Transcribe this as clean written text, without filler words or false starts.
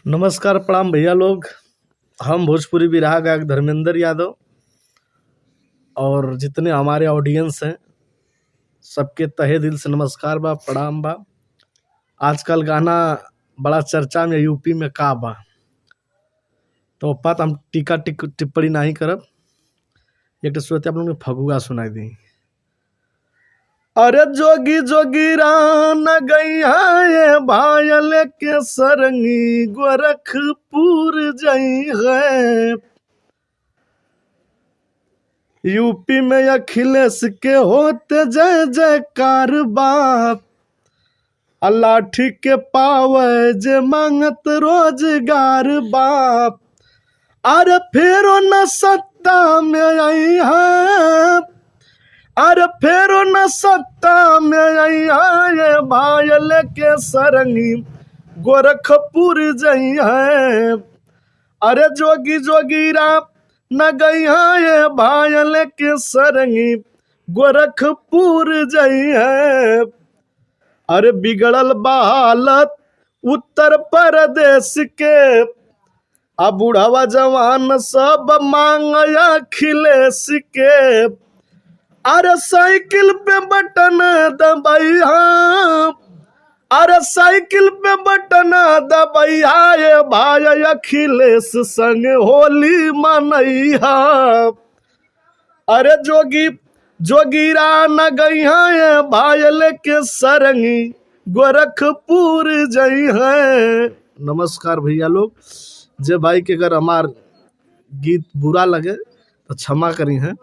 नमस्कार प्रणाम भैया लोग। हम भोजपुरी बिरहा गायक धर्मेंद्र यादव और जितने हमारे ऑडियंस हैं सबके तहे दिल से नमस्कार बा, प्रणाम बा। आजकल गाना बड़ा चर्चा में यूपी में का बा, तो बात हम टीका टिप्पणी नहीं करब। एक श्रोते आप लोग ने फगुआ सुनाई दी। अरे जोगी जोगीरा न गैया ये भायल के सरंगी गोरखपुर जई है। यूपी में अखिलेश के होते जय जयकार बाप, लाठी के पावे जे मांगत रोजगार बाप। अरे फेरो न सत्ता में आई है, अरे फेरो न सत्ता में आई है। भायल के सरंगी गोरखपुर जई है। अरे जोगी जोगीरा न गई है भायल के सरंगी गोरखपुर जई है। अरे बिगड़ल बहालत उत्तर प्रदेश के, अब बुढ़ावा जवान सब मांग अखिलेश के। अरे साइकिल पे बटन दबाइया, अरे साइकिल पे बटन दबाइया ये भाई अखिलेश संग होली मनैया। अरे जोगी जोगीरा न गैया ये भायल के सरंगी गोरखपुर जई है। नमस्कार भैया लोग। जे भाई के अगर हमार गीत बुरा लगे तो क्षमा करी हैं।